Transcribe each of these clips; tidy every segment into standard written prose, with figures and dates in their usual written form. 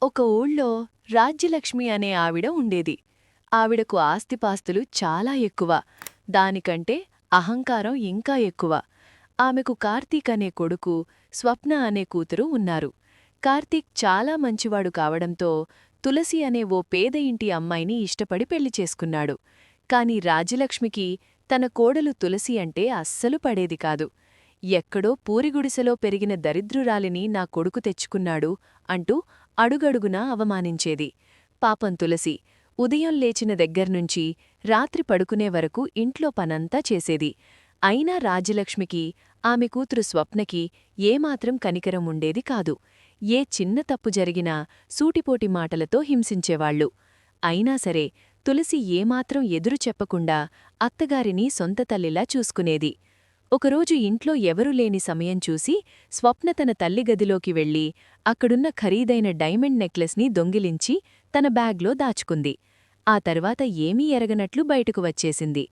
ఒక ఊళ్ళో రాజ్యలక్ష్మి అనే ఆవిడ ఉండేది. ఆవిడకు ఆస్తిపాస్తులు చాలా ఎక్కువ. దానికంటే అహంకారం ఇంకా ఎక్కువ. ఆమెకు కార్తీక్ అనే కొడుకు, స్వప్న అనే కూతురు ఉన్నారు. కార్తీక్ చాలా మంచివాడు కావడంతో తులసి అనే ఓ పేద ఇంటి అమ్మాయిని ఇష్టపడి పెళ్లి చేసుకున్నాడు. కాని రాజ్యలక్ష్మికి తన కోడలు తులసి అంటే అస్సలు పడేది కాదు. ఎక్కడో పూరిగుడిసెలో పెరిగిన దరిద్రురాలిని నా కొడుకు తెచ్చుకున్నాడు అంటూ అడుగడుగునా అవమానించేది. పాపం తులసి ఉదయం లేచిన దగ్గర్నుంచి రాత్రి పడుకునే వరకు ఇంట్లో పనంతా చేసేది. అయినా రాజ్యలక్ష్మికి, ఆమె కూతురు స్వప్నకి ఏమాత్రం కనికరం ఉండేది కాదు. ఏ చిన్న తప్పు జరిగినా సూటిపోటి మాటలతో హింసించేవాళ్లు. అయినా సరే తులసి ఏమాత్రం ఎదురు చెప్పకుండా అత్తగారిని సొంత తల్లిలా చూసుకునేది. ఒకరోజు ఇంట్లో ఎవరూ లేని సమయం చూసి స్వప్న తన తల్లి గదిలోకి వెళ్లి అక్కడున్న ఖరీదైన డైమండ్ నెక్లెస్ని దొంగిలించి తన బ్యాగ్లో దాచుకుంది. ఆ తర్వాత ఏమీ ఎరగనట్లు బయటకు వచ్చేసింది.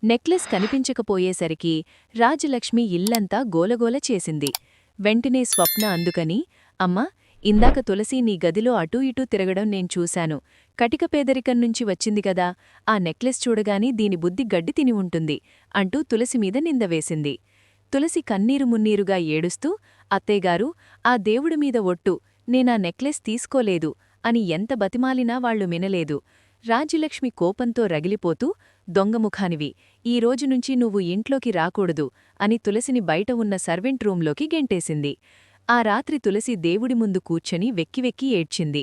నెక్లెస్ కనిపించకపోయేసరికి రాజలక్ష్మి ఇల్లంతా గోలగోల చేసింది. వెంటనే స్వప్న అందుకని, అమ్మా, ఇందాక తులసి నీ గదిలో అటూ ఇటూ తిరగడం నేను చూశాను. కటిక పేదరికం నుంచి వచ్చింది గదా, ఆ నెక్లెస్ చూడగాని దీని బుద్ధి గడ్డి తిని ఉంటుంది అంటూ తులసి మీద నిందవేసింది. తులసి కన్నీరు మున్నీరుగా ఏడుస్తూ, అత్తయ్యగారు, ఆ దేవుడిమీద ఒట్టు, నేనా నెక్లెస్ తీసుకోలేదు అని ఎంత బతిమాలినా వాళ్లు వినలేదు. రాజ్యలక్ష్మి కోపంతో రగిలిపోతూ, దొంగముఖానివి, ఈ రోజునుంచి నువ్వు ఇంట్లోకి రాకూడదు అని తులసిని బయట ఉన్న సర్వెంట్ రూంలోకి గెంటేసింది. ఆ రాత్రి తులసి దేవుడి ముందు కూర్చొని వెక్కివెక్కి ఏడ్చింది.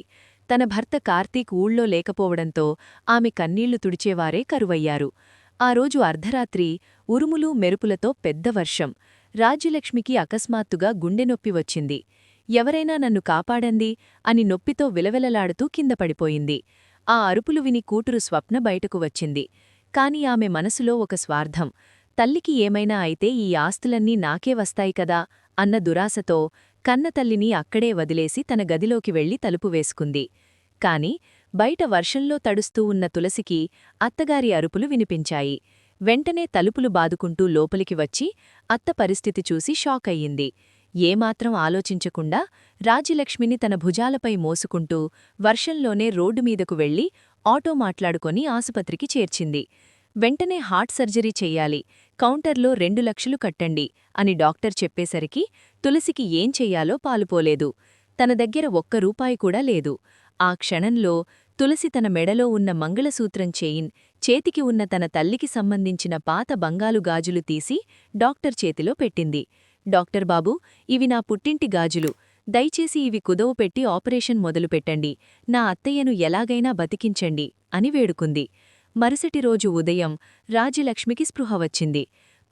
తన భర్త కార్తీక్ ఊళ్ళో లేకపోవడంతో ఆమె కన్నీళ్లు తుడిచేవారే కరువయ్యారు. ఆ రోజు అర్ధరాత్రి ఉరుములు మెరుపులతో పెద్ద వర్షం. రాజ్యలక్ష్మికి అకస్మాత్తుగా గుండెనొప్పి వచ్చింది. ఎవరైనా నన్ను కాపాడండి అని నొప్పితో విలవిలలాడుతూ కిందపడిపోయింది. ఆ అరుపులు విని కూతురు స్వప్న బయటకు వచ్చింది. కాని ఆమె మనసులో ఒక స్వార్థం. తల్లికి ఏమైనా అయితే ఈ ఆస్తులన్నీ నాకే వస్తాయి కదా అన్న దురాశతో కన్నతల్లిని అక్కడే వదిలేసి తన గదిలోకి వెళ్లి తలుపు వేసుకుంది. కాని బయట వర్షంలో తడుస్తూ ఉన్న తులసికి అత్తగారి అరుపులు వినిపించాయి. వెంటనే తలుపులు బాదుకుంటూ లోపలికి వచ్చి అత్త పరిస్థితి చూసి షాక్ అయ్యింది. ఏమాత్రం ఆలోచించకుండా రాజ్యలక్ష్మిని తన భుజాలపై మోసుకుంటూ వర్షంలోనే రోడ్డుమీదకు వెళ్లి ఆటో మాట్లాడుకొని ఆసుపత్రికి చేర్చింది. వెంటనే హార్ట్ సర్జరీ చెయ్యాలి, కౌంటర్లో 2 లక్షలు కట్టండి అని డాక్టర్ చెప్పేసరికి తులసికి ఏం చెయ్యాలో పాలుపోలేదు. తన దగ్గర ఒక్క రూపాయి కూడా లేదు. ఆ క్షణంలో తులసి తన మెడలో ఉన్న మంగళసూత్రం చైన్, చేతికి ఉన్న తన తల్లికి సంబంధించిన పాత బంగాలు గాజులు తీసి డాక్టర్ చేతిలో పెట్టింది. డాక్టర్ బాబూ, ఇవి నా పుట్టింటి గాజులు. దయచేసి ఇవి కుదవ పెట్టి ఆపరేషన్ మొదలుపెట్టండి. నా అత్తయ్యను ఎలాగైనా బతికించండి అని వేడుకుంది. మరుసటి రోజు ఉదయం రాజ్యలక్ష్మికి స్పృహ వచ్చింది.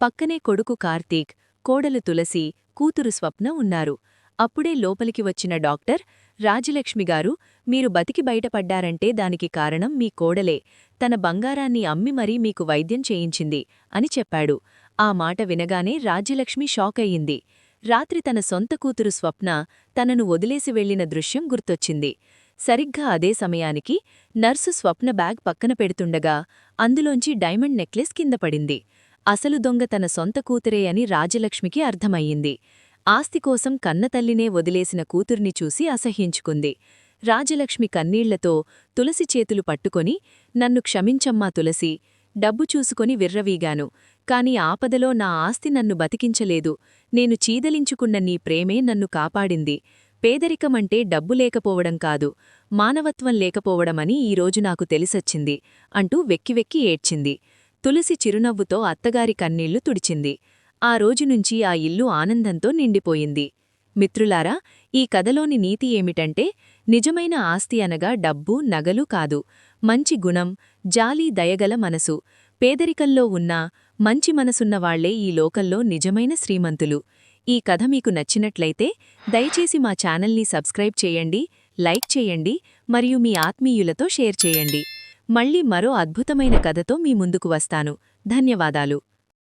పక్కనే కొడుకు కార్తీక్, కోడలు తులసి, కూతురు స్వప్న ఉన్నారు. అప్పుడే లోపలికి వచ్చిన డాక్టర్, రాజ్యలక్ష్మిగారు, మీరు బతికి బయటపడ్డారంటే దానికి కారణం మీ కోడలే. తన బంగారాన్ని అమ్మి మరీ మీకు వైద్యం చేయించింది అని చెప్పాడు. ఆ మాట వినగానే రాజ్యలక్ష్మి షాకయ్యింది. రాత్రి తన సొంత కూతురు స్వప్న తనను వదిలేసి వెళ్లిన దృశ్యం గుర్తొచ్చింది. సరిగ్గా అదే సమయానికి నర్సు స్వప్న బ్యాగ్ పక్కన పెడుతుండగా అందులోంచి డైమండ్ నెక్లెస్ కిందపడింది. అసలు దొంగ తన సొంత కూతురే అని రాజ్యలక్ష్మికి అర్థమయ్యింది. ఆస్తికోసం కన్నతల్లినే వదిలేసిన కూతుర్ని చూసి అసహ్యించుకుంది. రాజ్యలక్ష్మి కన్నీళ్లతో తులసి చేతులు పట్టుకొని, నన్ను క్షమించమ్మా తులసి, డబ్బు చూసుకొని విర్రవీగాను. కాని ఆపదలో నా ఆస్తి నన్ను బతికించలేదు. నేను చీదలించుకున్న నీ ప్రేమే నన్ను కాపాడింది. పేదరికమంటే డబ్బు లేకపోవడం కాదు, మానవత్వం లేకపోవడమని ఈరోజు నాకు తెలిసొచ్చింది అంటూ వెక్కివెక్కి ఏడ్చింది. తులసి చిరునవ్వుతో అత్తగారి కన్నీళ్లు తుడిచింది. ఆ రోజునుంచి ఆ ఇల్లు ఆనందంతో నిండిపోయింది. మిత్రులారా, ఈ కథలోని నీతి ఏమిటంటే, నిజమైన ఆస్తి అనగా డబ్బు, నగలు కాదు, మంచి గుణం, జాలి, దయగల మనసు. పేదరికంలో ఉన్నా మంచి మనసున్నవాళ్లే ఈ లోకంలో నిజమైన శ్రీమంతులు. ఈ కథ మీకు నచ్చినట్లయితే దయచేసి మా ఛానల్ని సబ్స్క్రైబ్ చేయండి, లైక్ చేయండి మరియు మీ ఆత్మీయులతో షేర్ చేయండి. మళ్ళీ మరో అద్భుతమైన కథతో మీ ముందుకు వస్తాను. ధన్యవాదాలు.